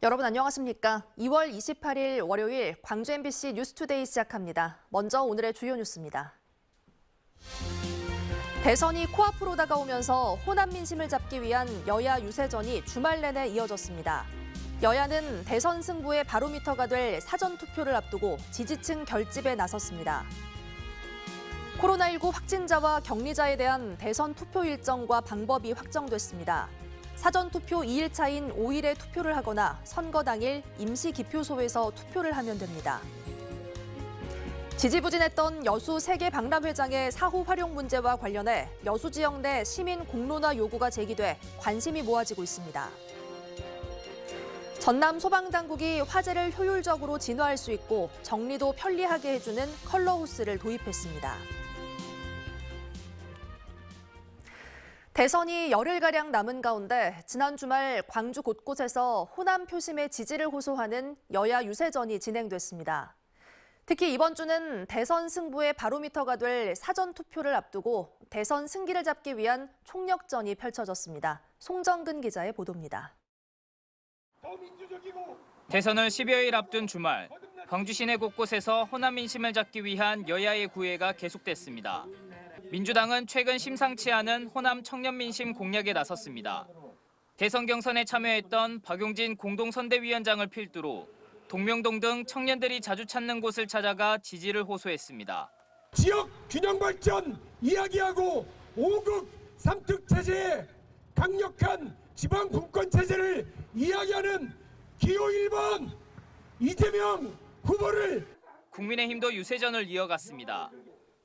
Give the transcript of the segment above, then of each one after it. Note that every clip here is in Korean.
여러분 안녕하십니까? 2월 28일 월요일 광주 MBC 뉴스투데이 시작합니다. 먼저 오늘의 주요 뉴스입니다. 대선이 코앞으로 다가오면서 호남 민심을 잡기 위한 여야 유세전이 주말 내내 이어졌습니다. 여야는 대선 승부의 바로미터가 될 사전투표를 앞두고 지지층 결집에 나섰습니다. 코로나19 확진자와 격리자에 대한 대선 투표 일정과 방법이 확정됐습니다. 사전투표 2일차인 5일에 투표를 하거나 선거 당일 임시기표소에서 투표를 하면 됩니다. 지지부진했던 여수 세계 박람회장의 사후 활용 문제와 관련해 여수 지역 내 시민 공론화 요구가 제기돼 관심이 모아지고 있습니다. 전남 소방당국이 화재를 효율적으로 진화할 수 있고 정리도 편리하게 해주는 컬러호스를 도입했습니다. 대선이 열흘가량 남은 가운데 지난 주말 광주 곳곳에서 호남 표심의 지지를 호소하는 여야 유세전이 진행됐습니다. 특히 이번 주는 대선 승부의 바로미터가 될 사전투표를 앞두고 대선 승기를 잡기 위한 총력전이 펼쳐졌습니다. 송정근 기자의 보도입니다. 대선을 10여일 앞둔 주말, 광주 시내 곳곳에서 호남 민심을 잡기 위한 여야의 구애가 계속됐습니다. 민주당은 최근 심상치 않은 호남 청년 민심 공략에 나섰습니다. 대선 경선에 참여했던 박용진 공동선대위원장을 필두로 동명동 등 청년들이 자주 찾는 곳을 찾아가 지지를 호소했습니다. 지역 균형 발전 이야기하고 5급 3특 체제의 강력한 지방 분권 체제를 이야기하는 기호 1번 이재명 후보를 국민의힘도 유세전을 이어갔습니다.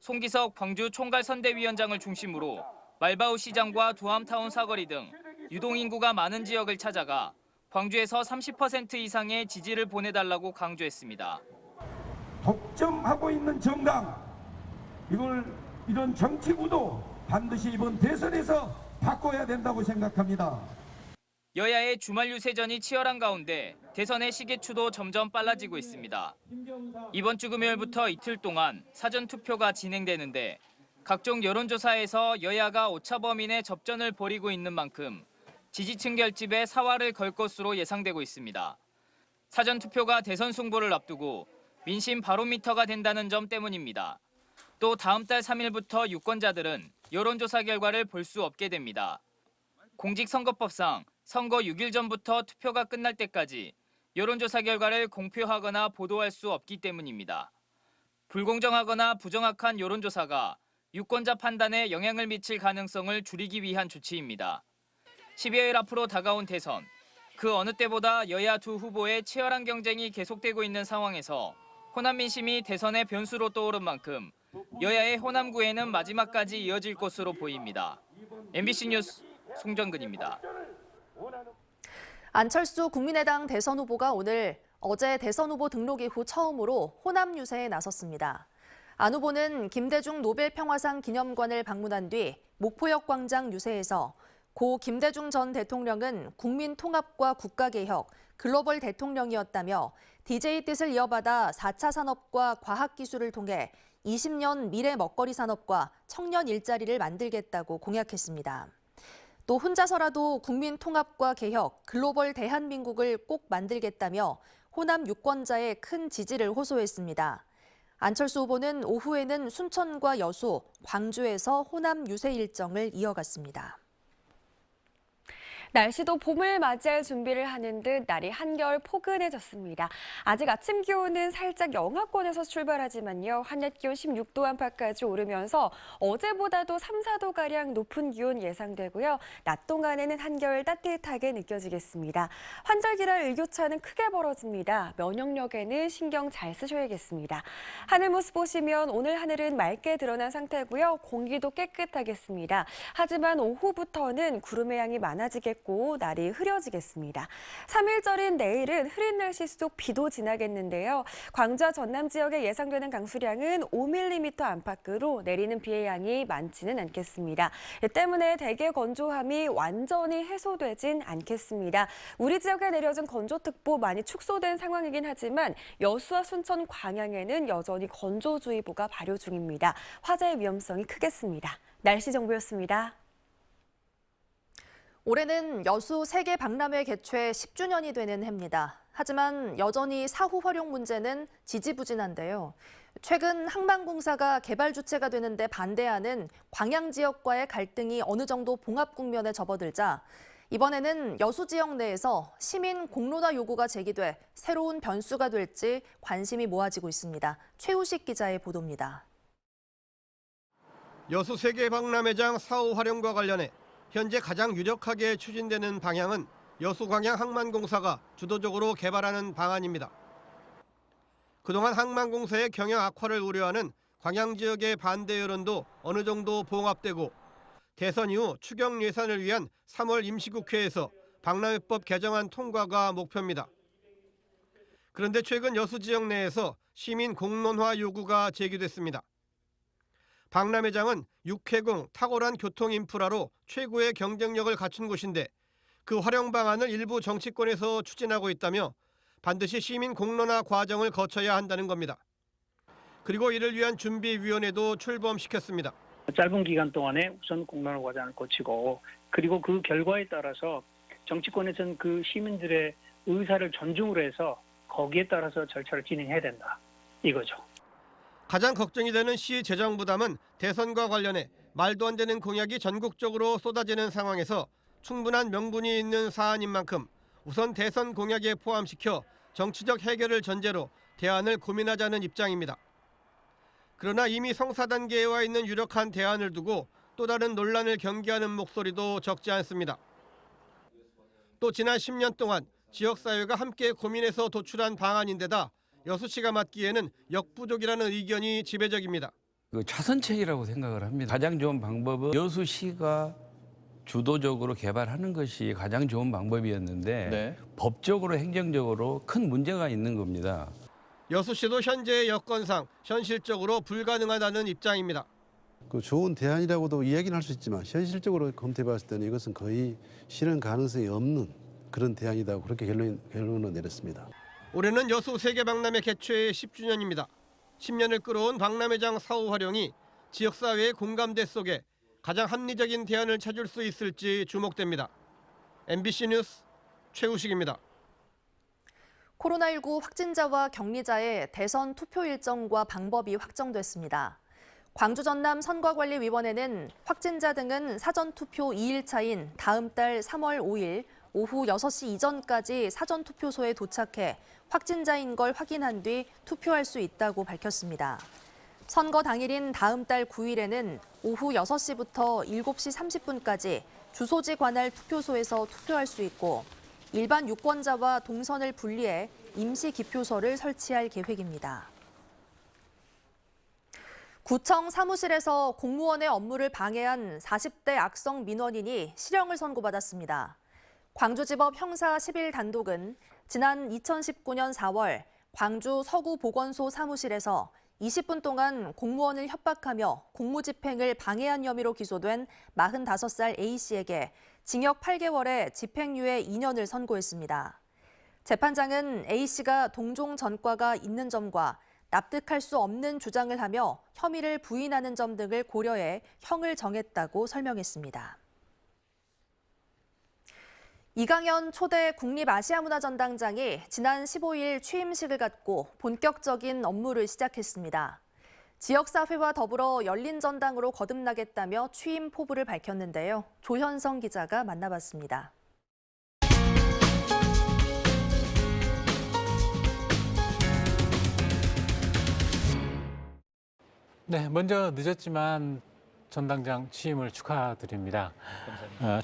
송기석 광주 총괄선대위원장을 중심으로 말바우 시장과 두암타운 사거리 등 유동인구가 많은 지역을 찾아가 광주에서 30% 이상의 지지를 보내달라고 강조했습니다. 독점하고 있는 정당, 이런 정치구도 반드시 이번 대선에서 바꿔야 된다고 생각합니다. 여야의 주말 유세전이 치열한 가운데 대선의 시계추도 점점 빨라지고 있습니다. 이번 주 금요일부터 이틀 동안 사전투표가 진행되는데 각종 여론조사에서 여야가 오차범인의 접전을 벌이고 있는 만큼 지지층 결집에 사활을 걸 것으로 예상되고 있습니다. 사전투표가 대선 승부를 앞두고 민심 바로미터가 된다는 점 때문입니다. 또 다음 달 3일부터 유권자들은 여론조사 결과를 볼 수 없게 됩니다. 공직선거법상 선거 6일 전부터 투표가 끝날 때까지 여론조사 결과를 공표하거나 보도할 수 없기 때문입니다. 불공정하거나 부정확한 여론조사가 유권자 판단에 영향을 미칠 가능성을 줄이기 위한 조치입니다. 10여일 앞으로 다가온 대선, 그 어느 때보다 여야 두 후보의 치열한 경쟁이 계속되고 있는 상황에서 호남 민심이 대선의 변수로 떠오른 만큼 여야의 호남 구애는 마지막까지 이어질 것으로 보입니다. MBC 뉴스 송정근입니다. 안철수 국민의당 대선 후보가 어제 대선 후보 등록 이후 처음으로 호남 유세에 나섰습니다. 안 후보는 김대중 노벨평화상 기념관을 방문한 뒤 목포역 광장 유세에서 고 김대중 전 대통령은 국민 통합과 국가개혁, 글로벌 대통령이었다며 DJ의 뜻을 이어받아 4차 산업과 과학기술을 통해 20년 미래 먹거리 산업과 청년 일자리를 만들겠다고 공약했습니다. 또 혼자서라도 국민 통합과 개혁, 글로벌 대한민국을 꼭 만들겠다며 호남 유권자의 큰 지지를 호소했습니다. 안철수 후보는 오후에는 순천과 여수, 광주에서 호남 유세 일정을 이어갔습니다. 날씨도 봄을 맞이할 준비를 하는 듯 날이 한결 포근해졌습니다. 아직 아침 기온은 살짝 영하권에서 출발하지만요. 한낮 기온 16도 안팎까지 오르면서 어제보다도 3, 4도가량 높은 기온 예상되고요. 낮 동안에는 한결 따뜻하게 느껴지겠습니다. 환절기라 일교차는 크게 벌어집니다. 면역력에는 신경 잘 쓰셔야겠습니다. 하늘 모습 보시면 오늘 하늘은 맑게 드러난 상태고요. 공기도 깨끗하겠습니다. 하지만 오후부터는 구름의 양이 많아지겠고 날이 흐려지겠습니다. 3일절인 내일은 흐린 날씨 속 비도 지나겠는데요. 광주와 전남 지역에 예상되는 강수량은 5mm 안팎으로 내리는 비의 양이 많지는 않겠습니다. 이 때문에 대기 건조함이 완전히 해소되진 않겠습니다. 우리 지역에 내려진 건조특보 많이 축소된 상황이긴 하지만 여수와 순천, 광양에는 여전히 건조주의보가 발효 중입니다. 화재의 위험성이 크겠습니다. 날씨 정보였습니다. 올해는 여수 세계 박람회 개최 10주년이 되는 해입니다. 하지만 여전히 사후 활용 문제는 지지부진한데요. 최근 항만공사가 개발 주체가 되는데 반대하는 광양 지역과의 갈등이 어느 정도 봉합 국면에 접어들자 이번에는 여수 지역 내에서 시민 공론화 요구가 제기돼 새로운 변수가 될지 관심이 모아지고 있습니다. 최우식 기자의 보도입니다. 여수 세계박람회장 사후 활용과 관련해 현재 가장 유력하게 추진되는 방향은 여수광양 항만공사가 주도적으로 개발하는 방안입니다. 그동안 항만공사의 경영 악화를 우려하는 광양 지역의 반대 여론도 어느 정도 봉합되고 대선 이후 추경 예산을 위한 3월 임시국회에서 박람회법 개정안 통과가 목표입니다. 그런데 최근 여수 지역 내에서 시민 공론화 요구가 제기됐습니다. 박람회장은 육해공 탁월한 교통 인프라로 최고의 경쟁력을 갖춘 곳인데 그 활용 방안을 일부 정치권에서 추진하고 있다며 반드시 시민 공론화 과정을 거쳐야 한다는 겁니다. 그리고 이를 위한 준비위원회도 출범시켰습니다. 짧은 기간 동안에 우선 공론화 과정을 거치고 그리고 그 결과에 따라서 정치권에서는 그 시민들의 의사를 존중을 해서 거기에 따라서 절차를 진행해야 된다. 이거죠. 가장 걱정이 되는 시 재정 부담은 대선과 관련해 말도 안 되는 공약이 전국적으로 쏟아지는 상황에서 충분한 명분이 있는 사안인 만큼 우선 대선 공약에 포함시켜 정치적 해결을 전제로 대안을 고민하자는 입장입니다. 그러나 이미 성사 단계에 와 있는 유력한 대안을 두고 또 다른 논란을 경계하는 목소리도 적지 않습니다. 또 지난 10년 동안 지역사회가 함께 고민해서 도출한 방안인데다 여수시가 맡기에는 역부족이라는 의견이 지배적입니다. 차선책이라고 생각을 합니다. 가장 좋은 방법은 여수시가 주도적으로 개발하는 것이 가장 좋은 방법이었는데 법적으로 행정적으로 큰 문제가 있는 겁니다. 여수시도 현재의 여건상 현실적으로 불가능하다는 입장입니다. 좋은 대안이라고도 이야기는 할 수 있지만 현실적으로 검토해 봤을 때는 이것은 거의 실현 가능성이 없는 그런 대안이다. 그렇게 결론을 내렸습니다. 올해는 여수 세계박람회 개최 10주년입니다. 10년을 끌어온 박람회장 사후 활용이 지역사회의 공감대 속에 가장 합리적인 대안을 찾을 수 있을지 주목됩니다. MBC 뉴스 최우식입니다. 코로나19 확진자와 격리자의 대선 투표 일정과 방법이 확정됐습니다. 광주 전남 선거관리위원회는 확진자 등은 사전투표 2일차인 다음 달 3월 5일 오후 6시 이전까지 사전투표소에 도착해 확진자인 걸 확인한 뒤 투표할 수 있다고 밝혔습니다. 선거 당일인 다음 달 9일에는 오후 6시부터 7시 30분까지 주소지 관할 투표소에서 투표할 수 있고 일반 유권자와 동선을 분리해 임시 기표소를 설치할 계획입니다. 구청 사무실에서 공무원의 업무를 방해한 40대 악성 민원인이 실형을 선고받았습니다. 광주지법 형사 10일 단독은 지난 2019년 4월 광주 서구보건소 사무실에서 20분 동안 공무원을 협박하며 공무집행을 방해한 혐의로 기소된 45살 A씨에게 징역 8개월에 집행유예 2년을 선고했습니다. 재판장은 A씨가 동종 전과가 있는 점과 납득할 수 없는 주장을 하며 혐의를 부인하는 점 등을 고려해 형을 정했다고 설명했습니다. 이강현 초대 국립아시아문화전당장이 지난 15일 취임식을 갖고 본격적인 업무를 시작했습니다. 지역사회와 더불어 열린 전당으로 거듭나겠다며 취임 포부를 밝혔는데요. 조현성 기자가 만나봤습니다. 네, 먼저 늦었지만 전당장 취임을 축하드립니다.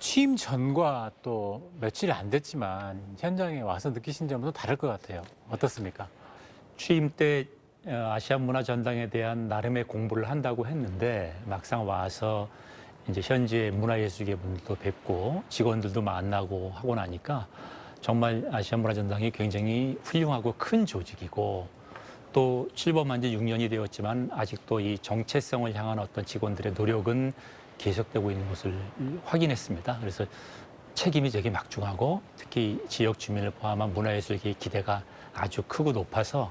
취임 전과 또 며칠 안 됐지만 현장에 와서 느끼신 점도 다를 것 같아요. 어떻습니까? 취임 때 아시아문화전당에 대한 나름의 공부를 한다고 했는데 막상 와서 이제 현지의 문화예술계 분들도 뵙고 직원들도 만나고 하고 나니까 정말 아시아문화전당이 굉장히 훌륭하고 큰 조직이고 또 출범한 지 6년이 되었지만 아직도 이 정체성을 향한 어떤 직원들의 노력은 계속되고 있는 것을 확인했습니다. 그래서 책임이 되게 막중하고 특히 지역 주민을 포함한 문화예술계의 기대가 아주 크고 높아서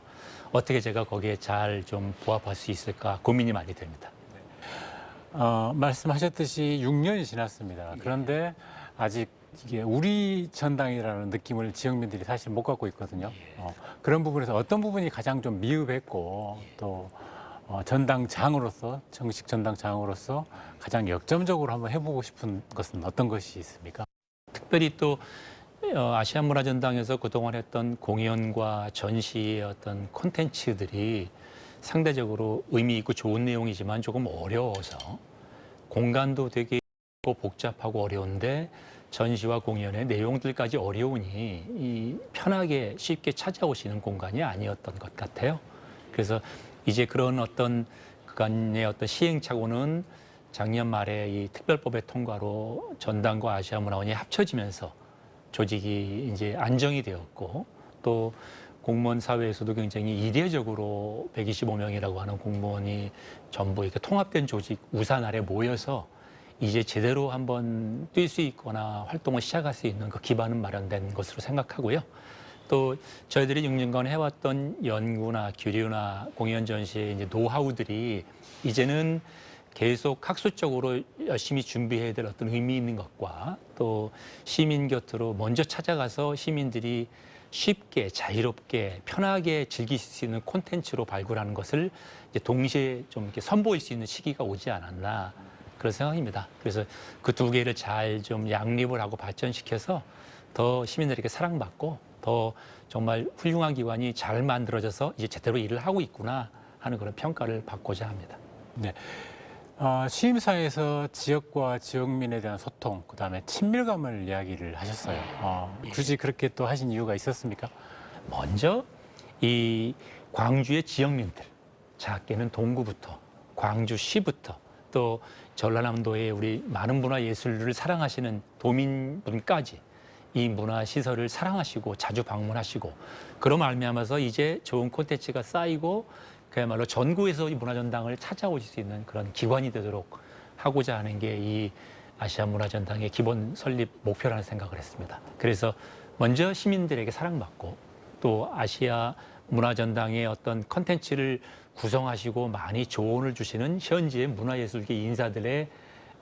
어떻게 제가 거기에 잘 좀 부합할 수 있을까 고민이 많이 됩니다. 말씀하셨듯이 6년이 지났습니다. 그런데 아직 이게 우리 전당이라는 느낌을 지역민들이 사실 못 갖고 있거든요. 그런 부분에서 어떤 부분이 가장 좀 미흡했고 또 전당장으로서 정식 전당장으로서 가장 역점적으로 한번 해보고 싶은 것은 어떤 것이 있습니까? 특별히 또 아시아문화전당에서 그동안 했던 공연과 전시의 어떤 콘텐츠들이 상대적으로 의미 있고 좋은 내용이지만 조금 어려워서 공간도 되게 복잡하고 어려운데 전시와 공연의 내용들까지 어려우니 이 편하게 쉽게 찾아오시는 공간이 아니었던 것 같아요. 그래서 이제 그런 어떤 그간의 어떤 시행착오는 작년 말에 이 특별법의 통과로 전당과 아시아문화원이 합쳐지면서 조직이 이제 안정이 되었고 또 공무원 사회에서도 굉장히 이례적으로 125명이라고 하는 공무원이 전부 이렇게 통합된 조직 우산 아래 모여서 이제 제대로 한번 뛸 수 있거나 활동을 시작할 수 있는 그 기반은 마련된 것으로 생각하고요. 또 저희들이 6년간 해왔던 연구나 교류나 공연 전시의 이제 노하우들이 이제는 계속 학술적으로 열심히 준비해야 될 어떤 의미 있는 것과 또 시민 곁으로 먼저 찾아가서 시민들이 쉽게 자유롭게 편하게 즐길 수 있는 콘텐츠로 발굴하는 것을 이제 동시에 좀 이렇게 선보일 수 있는 시기가 오지 않았나 그런 생각입니다. 그래서 그 두 개를 잘 좀 양립을 하고 발전시켜서 더 시민들에게 사랑받고 더 정말 훌륭한 기관이 잘 만들어져서 이제 제대로 일을 하고 있구나 하는 그런 평가를 받고자 합니다. 네. 시임사에서 지역과 지역민에 대한 소통, 그다음에 친밀감을 이야기를 하셨어요. 굳이 그렇게 또 하신 이유가 있었습니까? 먼저 이 광주의 지역민들, 작게는 동구부터 광주시부터 또 전라남도의 우리 많은 문화예술을 사랑하시는 도민분까지 이 문화시설을 사랑하시고 자주 방문하시고 그로 말미암아서 이제 좋은 콘텐츠가 쌓이고 그야말로 전국에서 이 문화전당을 찾아오실 수 있는 그런 기관이 되도록 하고자 하는 게 이 아시아문화전당의 기본 설립 목표라는 생각을 했습니다. 그래서 먼저 시민들에게 사랑받고 또 아시아문화전당의 어떤 콘텐츠를 구성하시고 많이 조언을 주시는 현지의 문화예술계 인사들의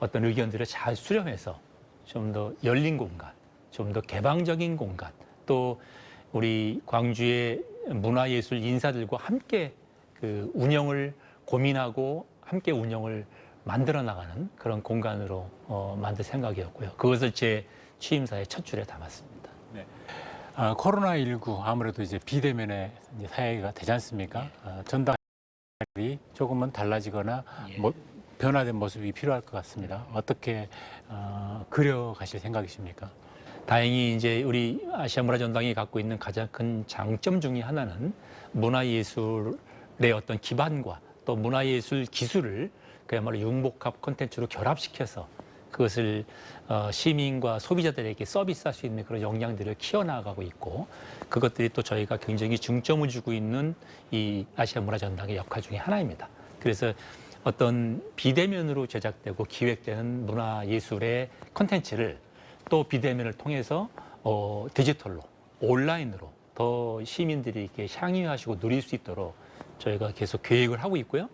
어떤 의견들을 잘 수렴해서 좀 더 열린 공간, 좀 더 개방적인 공간, 또 우리 광주의 문화예술 인사들과 함께 그 운영을 고민하고 함께 운영을 만들어 나가는 그런 공간으로 만들 생각이었고요. 그것을 제 취임사의 첫 줄에 담았습니다. 네. 코로나19 아무래도 이제 비대면의 사회가 되지 않습니까? 전당이 조금은 달라지거나 변화된 모습이 필요할 것 같습니다. 어떻게 그려가실 생각이십니까? 다행히 이제 우리 아시아문화전당이 갖고 있는 가장 큰 장점 중에 하나는 문화예술의 어떤 기반과 또 문화예술 기술을 그야말로 융복합 콘텐츠로 결합시켜서 그것을 시민과 소비자들에게 서비스할 수 있는 그런 역량들을 키워나가고 있고 그것들이 또 저희가 굉장히 중점을 주고 있는 이 아시아문화전당의 역할 중에 하나입니다. 그래서 어떤 비대면으로 제작되고 기획되는 문화예술의 콘텐츠를 또 비대면을 통해서 디지털로 온라인으로 더 시민들이 이렇게 향유하시고 누릴 수 있도록 저희가 계속 계획을 하고 있고요.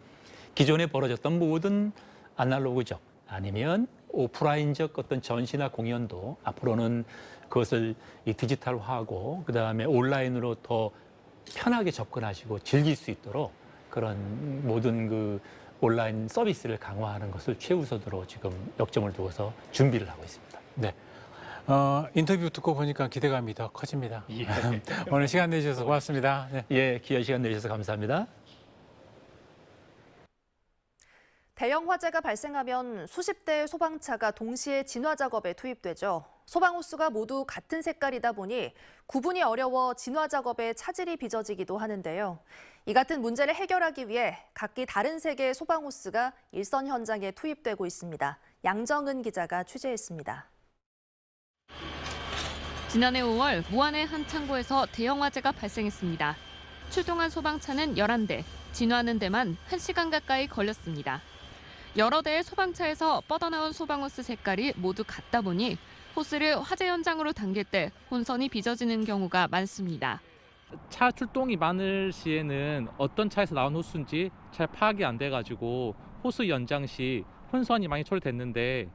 기존에 벌어졌던 모든 아날로그적 아니면 오프라인적 어떤 전시나 공연도 앞으로는 그것을 이 디지털화하고 그다음에 온라인으로 더 편하게 접근하시고 즐길 수 있도록 그런 모든 그 온라인 서비스를 강화하는 것을 최우선으로 지금 역점을 두어서 준비를 하고 있습니다. 네. 인터뷰 듣고 보니까 기대감이 더 커집니다. 예. 오늘 시간 내주셔서 고맙습니다. 네. 예, 귀한 시간 내주셔서 감사합니다. 대형 화재가 발생하면 수십 대의 소방차가 동시에 진화 작업에 투입되죠. 소방호스가 모두 같은 색깔이다 보니 구분이 어려워 진화 작업에 차질이 빚어지기도 하는데요. 이 같은 문제를 해결하기 위해 각기 다른 색의 소방호스가 일선 현장에 투입되고 있습니다. 양정은 기자가 취재했습니다. 지난해 5월 무안의 한 창고에서 대형 화재가 발생했습니다. 출동한 소방차는 11대, 진화하는 데만 1시간 가까이 걸렸습니다. 여러 대의 소방차에서 뻗어나온 소방호스 색깔이 모두 같다 보니 호스를 화재 현장으로 당길 때 혼선이 빚어지는 경우가 많습니다. 차 출동이 많을 시에는 어떤 차에서 나온 호스인지 잘 파악이 안 돼가지고 호스 연장 시 혼선이 많이 초래됐는데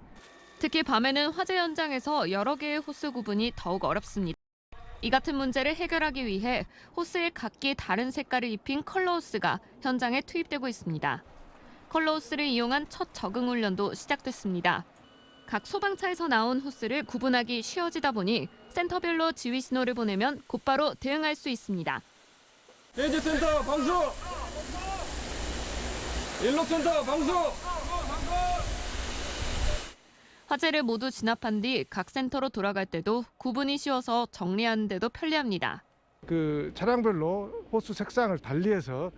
특히 밤에는 화재 현장에서 여러 개의 호스 구분이 더욱 어렵습니다. 이 같은 문제를 해결하기 위해 호스에 각기 다른 색깔을 입힌 컬러 호스가 현장에 투입되고 있습니다. 컬러 호스를 이용한 첫 적응 훈련도 시작됐습니다. 각 소방차에서 나온 호스를 구분하기 쉬워지다 보니 센터별로 지휘 신호를 보내면 곧바로 대응할 수 있습니다. 레이저센터 방수! 일록센터 방수! 화재를 모두 진압한 뒤 각 센터로 돌아갈 때도 구분이 쉬워서 정리하는 데도 편리합니다. 그 차량별로 호스 색상을 달리해서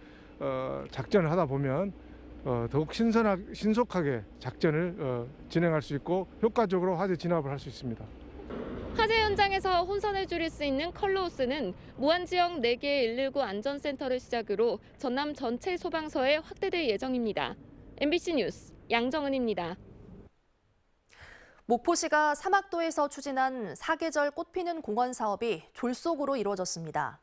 작전을 하다 보면 더욱 신속하게 작전을 진행할 수 있고 효과적으로 화재 진압을 할 수 있습니다. 화재 현장에서 혼선을 줄일 수 있는 컬러 호스는 무안 지역 4개의 119 안전센터를 시작으로 전남 전체 소방서에 확대될 예정입니다. MBC 뉴스 양정은입니다. 목포시가 사막도에서 추진한 사계절 꽃피는 공원 사업이 졸속으로 이루어졌습니다.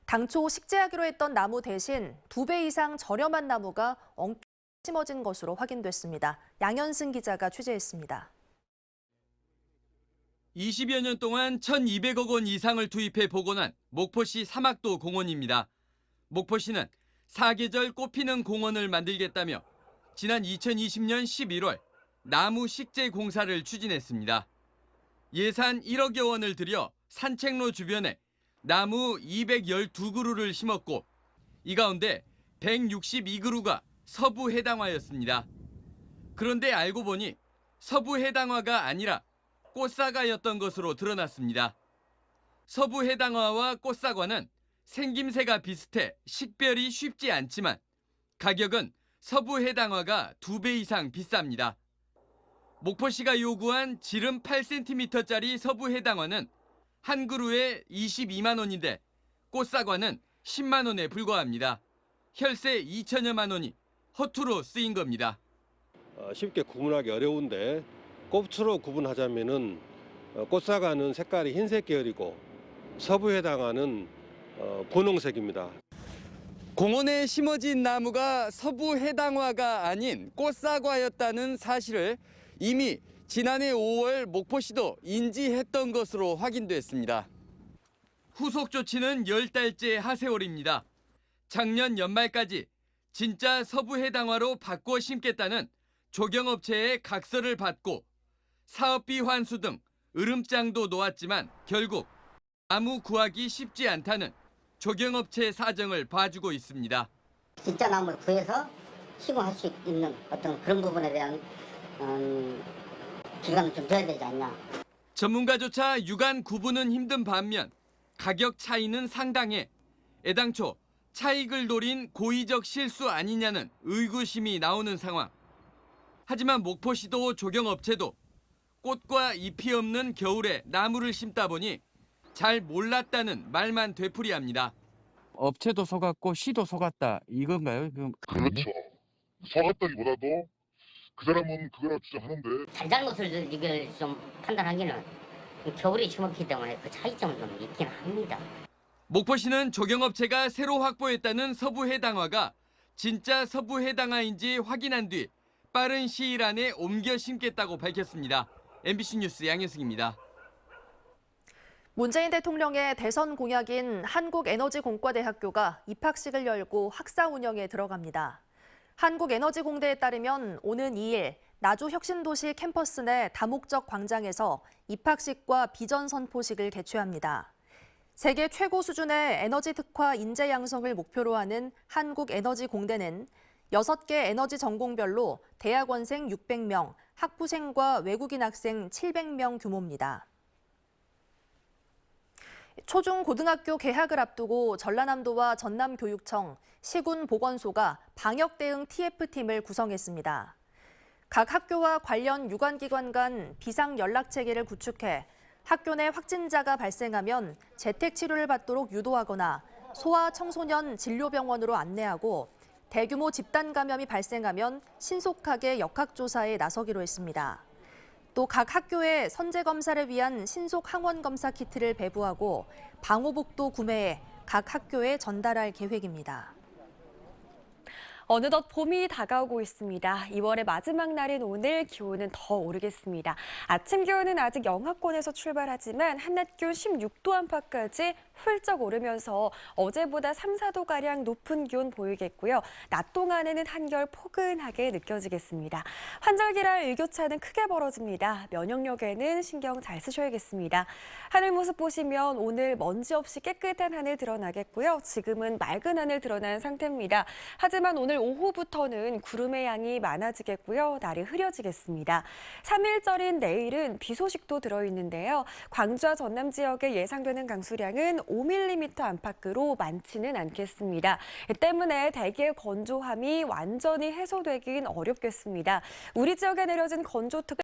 당초 식재하기로 했던 나무 대신 2배 이상 저렴한 나무가 엉켜 심어진 것으로 확인됐습니다. 양현승 기자가 취재했습니다. 20여 년 동안 1,200억 원 이상을 투입해 복원한 목포시 사막도 공원입니다. 목포시는 사계절 꽃피는 공원을 만들겠다며 지난 2020년 11월 나무 식재 공사를 추진했습니다. 예산 1억여 원을 들여 산책로 주변에 나무 212그루를 심었고 이 가운데 162그루가 서부 해당화였습니다. 그런데 알고 보니 서부 해당화가 아니라 꽃사과였던 것으로 드러났습니다. 서부 해당화와 꽃사과는 생김새가 비슷해 식별이 쉽지 않지만 가격은 서부 해당화가 2배 이상 비쌉니다. 목포시가 요구한 지름 8cm짜리 서부 해당화는 한 그루에 22만 원인데 꽃사과는 10만 원에 불과합니다. 혈세 2천여만 원이 허투루 쓰인 겁니다. 쉽게 구분하기 어려운데 꽃으로 구분하자면은 꽃사과는 색깔이 흰색 계열이고 서부 해당화는 분홍색입니다. 공원에 심어진 나무가 서부 해당화가 아닌 꽃사과였다는 사실을 이미 지난해 5월 목포시도 인지했던 것으로 확인됐습니다. 후속 조치는 10달째 하세월입니다. 작년 연말까지 진짜 서부 해당화로 바꿔 심겠다는 조경업체의 각서를 받고 사업비 환수 등 으름장도 놓았지만 결국 나무 구하기 쉽지 않다는 조경업체 사정을 봐주고 있습니다. 진짜 나무를 구해서 시공할 수 있는 어떤 그런 부분에 대한 기간을 좀 둬야 되지 않냐. 전문가조차 육안 구분은 힘든 반면 가격 차이는 상당해 애당초 차익을 노린 고의적 실수 아니냐는 의구심이 나오는 상황. 하지만 목포시도 조경업체도 꽃과 잎이 없는 겨울에 나무를 심다 보니 잘 몰랐다는 말만 되풀이합니다. 업체도 속았고 시도 속았다 이건가요? 그렇죠. 속았다기보다도 그 사람은 그거라고 주장하는데 잘잘못을 이걸 좀 판단하기는 겨울에 심었기 때문에 그 차이점은 좀 있긴 합니다. 목포시는 조경업체가 새로 확보했다는 서부 해당화가 진짜 서부 해당화인지 확인한 뒤 빠른 시일 안에 옮겨 심겠다고 밝혔습니다. MBC 뉴스 양현승입니다. 문재인 대통령의 대선 공약인 한국에너지공과대학교가 입학식을 열고 학사 운영에 들어갑니다. 한국에너지공대에 따르면 오는 2일 나주혁신도시 캠퍼스 내 다목적 광장에서 입학식과 비전 선포식을 개최합니다. 세계 최고 수준의 에너지 특화 인재 양성을 목표로 하는 한국에너지공대는 6개 에너지 전공별로 대학원생 600명, 학부생과 외국인 학생 700명 규모입니다. 초중고등학교 개학을 앞두고 전라남도와 전남교육청, 시군보건소가 방역 대응 TF팀을 구성했습니다. 각 학교와 관련 유관기관 간 비상연락체계를 구축해 학교 내 확진자가 발생하면 재택치료를 받도록 유도하거나 소아 청소년 진료병원으로 안내하고 대규모 집단 감염이 발생하면 신속하게 역학조사에 나서기로 했습니다. 또 각 학교에 선제검사를 위한 신속 항원검사 키트를 배부하고 방호복도 구매해 각 학교에 전달할 계획입니다. 어느덧 봄이 다가오고 있습니다. 2월의 마지막 날인 오늘 기온은 더 오르겠습니다. 아침 기온은 아직 영하권에서 출발하지만 한낮 기온 16도 안팎까지 훌쩍 오르면서 어제보다 3, 4도가량 높은 기온 보이겠고요. 낮 동안에는 한결 포근하게 느껴지겠습니다. 환절기라 일교차는 크게 벌어집니다. 면역력에는 신경 잘 쓰셔야겠습니다. 하늘 모습 보시면 오늘 먼지 없이 깨끗한 하늘 드러나겠고요. 지금은 맑은 하늘 드러난 상태입니다. 하지만 오늘 오후부터는 구름의 양이 많아지겠고요. 날이 흐려지겠습니다. 3일절인 내일은 비 소식도 들어있는데요. 광주와 전남 지역에 예상되는 강수량은 5mm 안팎으로 많지는 않겠습니다. 때문에 대기의 건조함이 완전히 해소되긴 어렵겠습니다. 우리 지역에 내려진 건조특보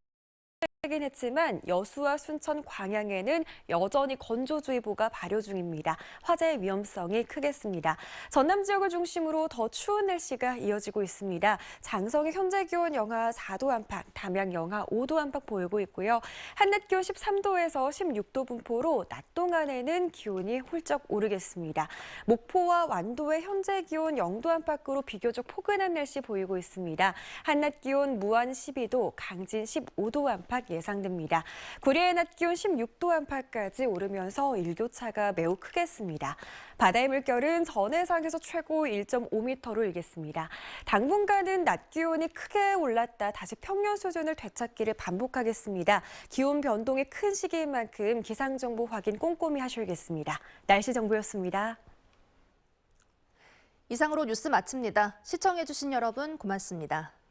긴 했지만 여수와 순천, 광양에는 여전히 건조주의보가 발효 중입니다. 화재의 위험성이 크겠습니다. 전남 지역을 중심으로 더 추운 날씨가 이어지고 있습니다. 장성의 현재 기온 영하 4도 안팎, 담양 영하 5도 안팎 보이고 있고요. 한낮 기온 13도에서 16도 분포로 낮 동안에는 기온이 훌쩍 오르겠습니다. 목포와 완도의 현재 기온 0도 안팎으로 비교적 포근한 날씨 보이고 있습니다. 한낮 기온 무안 12도, 강진 15도 안팎 예상됩니다. 구리의 낮 기온 16도 안팎까지 오르면서 일교차가 매우 크겠습니다. 바다의 물결은 전해상에서 최고 1.5m로 일겠습니다. 당분간은 낮 기온이 크게 올랐다 다시 평년 수준을 되찾기를 반복하겠습니다. 기온 변동이 큰 시기인 만큼 기상정보 확인 꼼꼼히 하셔야겠습니다. 날씨 정보였습니다. 이상으로 뉴스 마칩니다. 시청해주신 여러분 고맙습니다.